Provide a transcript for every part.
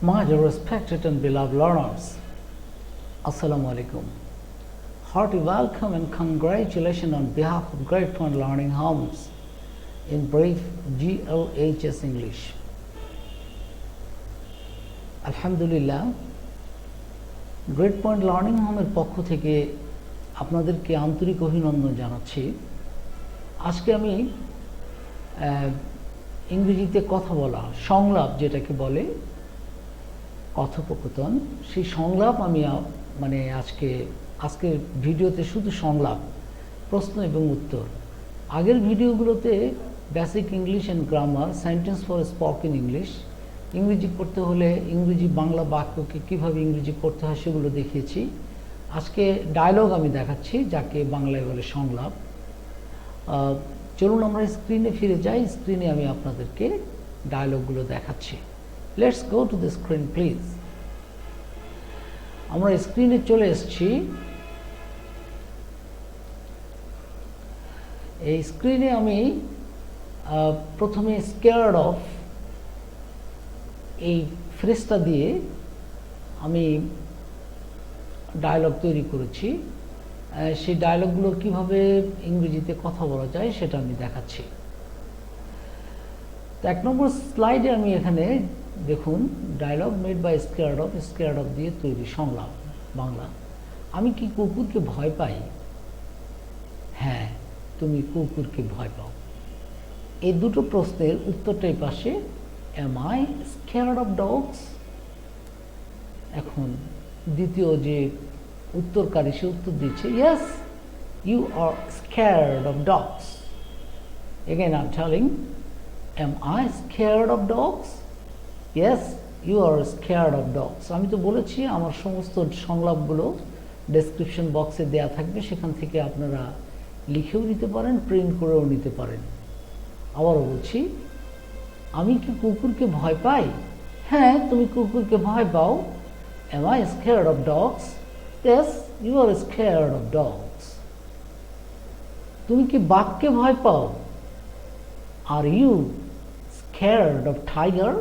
My dear respected and beloved learners, Assalamu alaikum. Hearty welcome and congratulations on behalf of Great Point Learning Homes, in brief GLHS English. Alhamdulillah, Great Point Learning Home এর পক্ষ থেকে আপনাদেরকে আন্তরিক অভিনন্দন জানাচ্ছি। আজকে আমি ইংরেজিতে কথা বলা সংলাপ যেটাকে বলে কথোপকথন, সেই সংলাপ আমি আজকের ভিডিওতে শুধু সংলাপ, প্রশ্ন এবং উত্তর। আগের ভিডিওগুলোতে basic English and grammar, sentence for spoken English, ইংরেজি করতে হলে ইংরেজি বাংলা বাক্যকে কীভাবে ইংরেজি করতে হয় সেগুলো দেখিয়েছি। আজকে ডায়লগ আমি দেখাচ্ছি, যাকে বাংলায় বলে সংলাপ। চলুন আমরা স্ক্রিনে ফিরে যাই। স্ক্রিনে আমি আপনাদেরকে ডায়লগগুলো দেখাচ্ছি। Let's go to the screen please. আমরা স্ক্রিনে চলে এসেছি। এই স্ক্রিনে আমি প্রথমে স্কেয়ার্ড অফ এই ফ্রেজটা দিয়ে আমি ডায়লগ তৈরি করেছি। সেই ডায়লগগুলো কিভাবে ইংরেজিতে কথা বলা যায় সেটা আমি দেখাচ্ছি। তো 1 নম্বর স্লাইডে আমি এখানে দেখুন, dialogue made by scared of দিয়ে তৈরি সংলাপ বাংলা। আমি কি কুকুরকে ভয় পাই? হ্যাঁ, তুমি কুকুরকে ভয় পাও। এই দুটো প্রশ্নের উত্তরটাই পাশে। Am I scared of dogs? এখন দ্বিতীয় যে উত্তরকারী সে উত্তর দিচ্ছে, yes you are scared of dogs. Again I am telling, am I scared of dogs? Yes you are scared of dogs. আমি তো বলেছি আমার সমস্ত সংলাপগুলো ডেসক্রিপশন বক্সে দেয়া থাকবে, সেখান থেকে আপনারা লিখেও নিতে পারেন, প্রিন্ট করেও নিতে পারেন। আবারও বলছি, আমি কি কুকুরকে ভয় পাই? হ্যাঁ, তুমি কুকুরকে ভয় পাও। Am I scared of dogs? Yes, you are scared of dogs. তুমি কি বাঘকে ভয় পাও? Are you scared of tiger?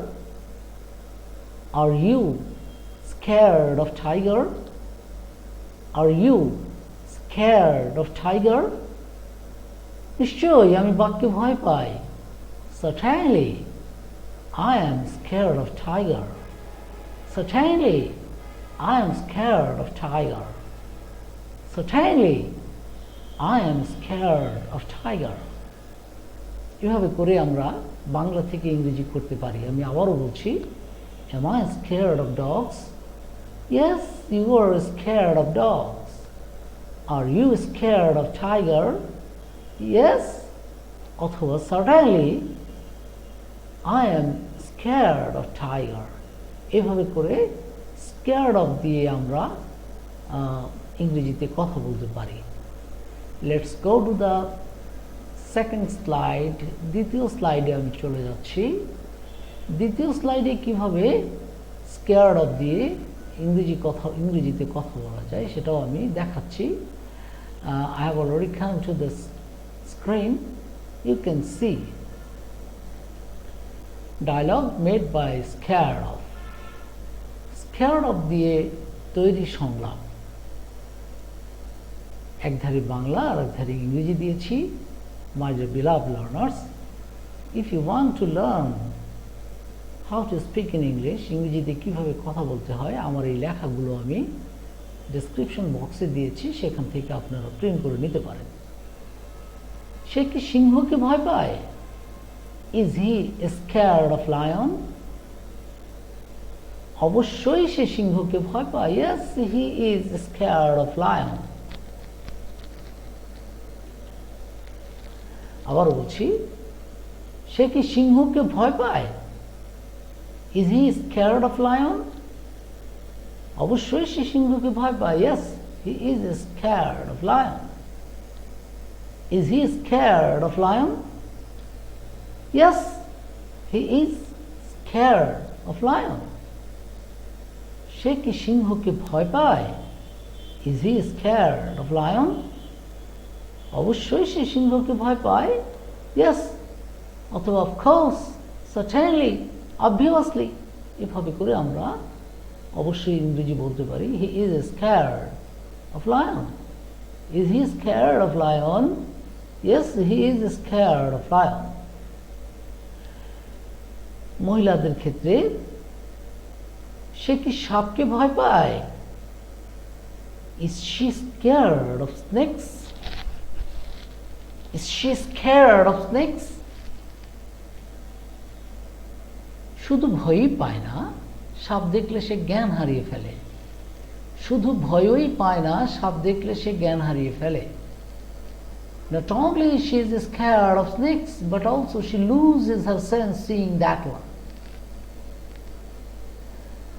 Are you scared of tiger? Are you scared of tiger? নিশ্চয়ই আমি বাঘকে ভয় পাই। Certainly, I am scared of tiger. Certainly, I am scared of tiger. Certainly, I am scared of tiger. এভাবে করে আমরা বাংলা থেকে ইংরেজি করতে পারি। আমি আবারও বলছি, am I scared of dogs? Yes, you are scared of dogs. Are you scared of tiger? Yes, অথবা certainly, I am scared of tiger. এভাবে করে স্কেয়ার্ড অফ দিয়ে আমরা ইংরেজিতে কথা বলতে পারি। Let's go to the second slide. দ্বিতীয় স্লাইডে আমি চলে যাচ্ছি। দ্বিতীয় স্লাইডে কিভাবে স্কেয়ার্ড অফ দিয়ে ইংরেজিতে কথা বলা যায় সেটাও আমি দেখাচ্ছি। I have already come to the screen. You can see dialogue made by scared of. Scared of দিয়ে তৈরি সংলাপ। একধারে বাংলা আর একধারে ইংরেজি দিয়েছি। My dear beloved learners, if you want to learn how to speak in English, ইংরেজিতে কিভাবে কথা বলতে হয়, আমার এই লেখাগুলো আমি ডেসক্রিপশন বক্সে দিয়েছি, সেখান থেকে আপনারা প্রিন্ট করে নিতে পারেন। সে কি সিংহকে ভয় পায়? Is he scared of lion? অবশ্যই সে সিংহকে ভয় পায়। Yes, he is scared of lion. আবার বলছি, সে কি সিংহকে ভয় পায়? Is he scared of lion? অবশ্যই সে সিংহকে ভয় পায়। Yes, he is scared of lion. Is he scared of lion? Yes, he is scared of lion. সে কি সিংহকে ভয় পায়? Is he scared of lion? অবশ্যই সে সিংহকে ভয় পায়। Yes, অথবা of course, certainly, obviously, এভাবে করে আমরা অবশ্যই ইংরেজি বলতে পারি he is scared of lion. Is he scared of lion? Yes, he is scared of lion. মহিলাদের ক্ষেত্রে সে কি সাপকে ভয় পায়? Is she scared of snake's? Is she scared of snake's? শুধু ভয়ই পায় না, সাপ দেখলে সে জ্ঞান হারিয়ে ফেলে। শুধু ভয়ই পায় না, সাপ দেখলে সে জ্ঞান হারিয়ে ফেলে। Not only she is scared of snakes, but also she loses her sense seeing that one.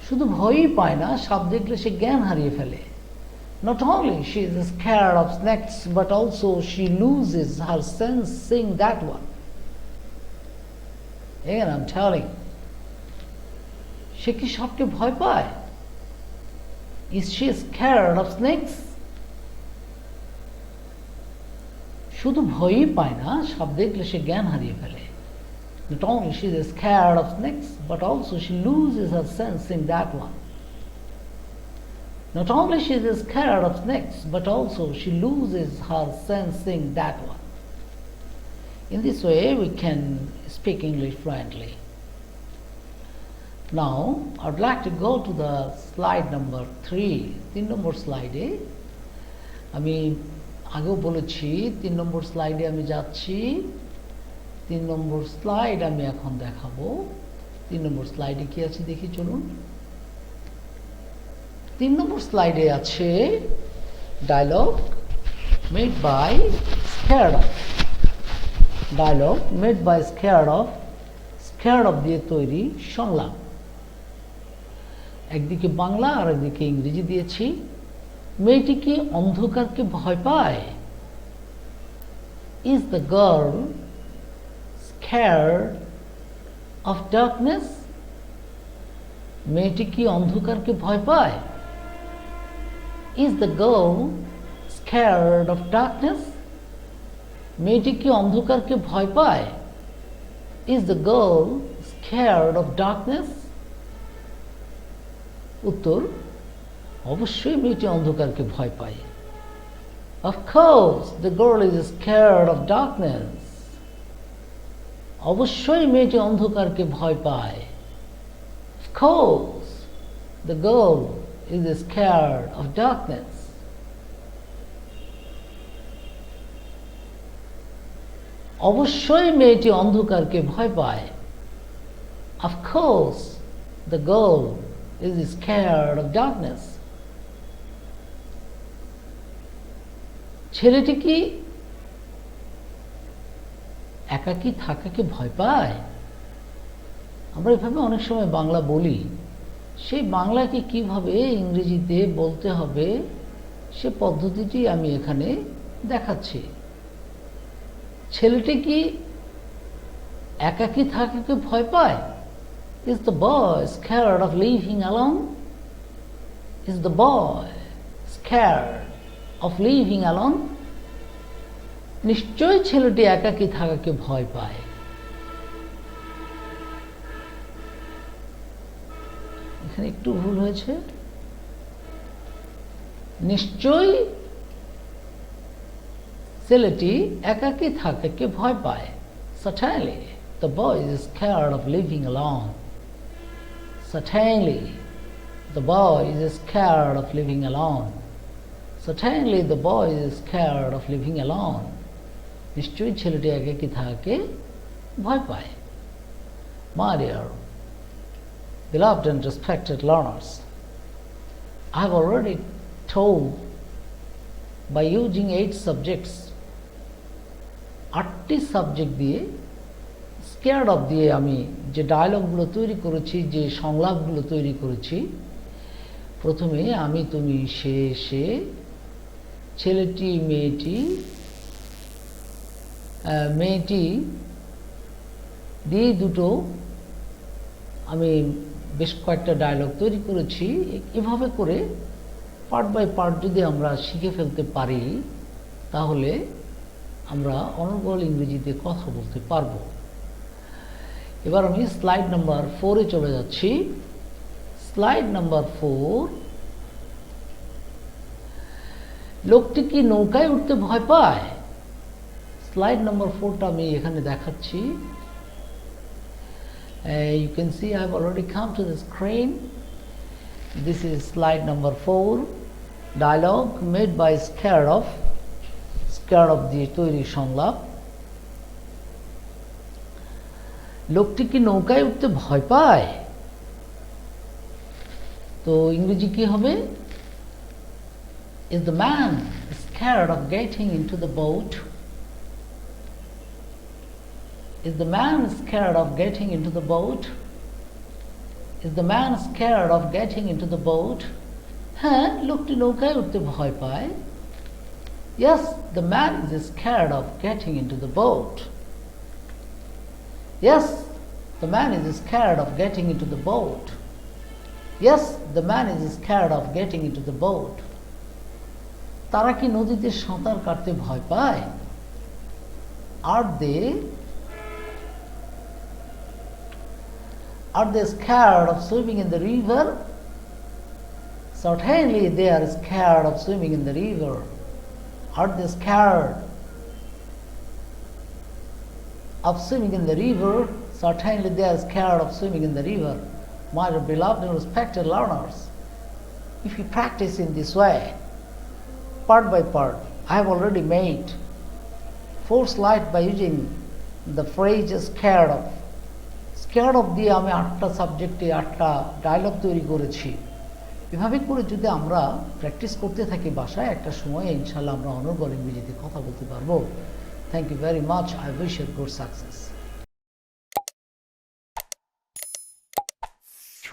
শুধু ভয়ই পায় না, সাপ দেখলে সে জ্ঞান হারিয়ে ফেলে। Not only she is scared of snakes, but also she loses her sense seeing that one. Again, I'm telling. সে কি সাপকে ভয় পায়? Is she scared of snakes? শুধু ভয়ই পায় না, সাপ দেখলে সে জ্ঞান হারিয়ে ফেলে। Not only she is scared of snakes, but also she loses her sense in that one. Not only she is scared of snakes, but also she loses her sense in that one. In this way, we can speak English fluently. Now, I would like to go to the slide number 3. 3 নম্বর স্লাইডে আমি আগেও বলেছি 3 নম্বর স্লাইডে আমি যাচ্ছি। 3 নম্বর slide আমি এখন দেখাবো। 3 নম্বর স্লাইডে কি আছে দেখি চলুন। 3 নম্বর স্লাইডে আছে dialogue made by scared of. Dialogue made by scared of. Scared of দিয়ে তৈরি সংলাপ। একদিকে বাংলা আর একদিকে ইংরেজি দিয়েছি। মেয়েটি কি অন্ধকারকে ভয় পায়? Is the girl scared of darkness? মেয়েটি কি অন্ধকারকে ভয় পায়? Is the girl scared of darkness? মেয়েটি কি অন্ধকারকে ভয় পায়? Is the girl scared of darkness? উত্তর, অবশ্যই মেয়েটি অন্ধকারকে ভয় পায়। Of course, the girl is scared of darkness. অবশ্যই মেয়েটি অন্ধকারকে ভয় পায়। Of course, the girl is scared of darkness. অবশ্যই মেয়েটি অন্ধকারকে ভয় পায়। Of course, the girl is scared of darkness. ছেলেটি কি একাকী থাকাকে ভয় পায়? আমরা এভাবে অনেক সময় বাংলা বলি, সেই বাংলাকে কিভাবে ইংরেজিতে বলতে হবে সে পদ্ধতিটি আমি এখানে দেখাচ্ছি। ছেলেটি কি একাকী থাকাকে ভয় পায়? Is the boy scared of living alone? Is the boy scared of living alone? নিশ্চয়ই ছেলেটি একাকী থাকাকে ভয় পায়। এখানে একটু ভুল হয়েছে। নিশ্চয়ই ছেলেটি একাকী থাকাকে ভয় পায়। Certainly, the boy is scared of living alone. Certainly, the boy is scared of living alone. Certainly, the boy is scared of living alone. নিশ্চয়ই ছেলেটি একাকী থাকাকে ভয় পায়। My dear, beloved and respected learners, I have already told by using 8 subjects, 8টি subject দিয়ে scared of দিয়ে আমি যে ডায়লগগুলো তৈরি করেছি, যে সংলাপগুলো তৈরি করেছি, প্রথমে আমি, তুমি, সে, সে, ছেলেটি, মেয়েটি, মেয়েটি দিয়ে দুটো আমি বেশ কয়েকটা ডায়লগ তৈরি করেছি। এভাবে করে পার্ট বাই পার্ট যদি আমরা শিখে ফেলতে পারি তাহলে আমরা অনর্গল ইংরেজিতে কথা বলতে পারবো। এবার আমি স্লাইড নাম্বার 4 এ চলে যাচ্ছি। স্লাইড নাম্বার 4, লোকটি কি নৌকায় উঠতে ভয় পায়? স্লাইড নাম্বার 4টা আমি এখানে দেখাচ্ছি। You can see I have already come to the screen. This is slide number 4. Dialogue made by Scared of দিয়ে তৈরি সংলাপ। লোকটি কি নৌকায় উঠতে ভয় পায়? তো ইংরেজি কি হবে? Is the man scared of getting into the boat? Is the man scared of getting into the boat? Is the man scared of getting into the boat? হ্যাঁ, লোকটি নৌকায় উঠতে ভয় পায়। Yes, the man is scared of getting into the boat. Yes, the man is scared of getting into the boat. Yes, the man is scared of getting into the boat. তারা কি নদীতে সাঁতার কাটতে ভয় পায়? Are they scared of swimming in the river? Certainly they are scared of swimming in the river. Are they scared of swimming in the river? Certainly they are scared of swimming in the river. My beloved and respected learners, if you practice in this way, part by part, I have already made 4 slides by using the phrase scared of. Scared of দিয়ে আমি 8টা সাবজেক্টে 8টা dialogue তৈরি করেছি। এভাবে করে যদি আমরা practice করতে থাকি বাসায়, একটা সময় ইনশাআল্লাহ আমরা অনর্গল ইংরেজিতে কথা বলতে পারবো। Thank you very much. I wish you good success.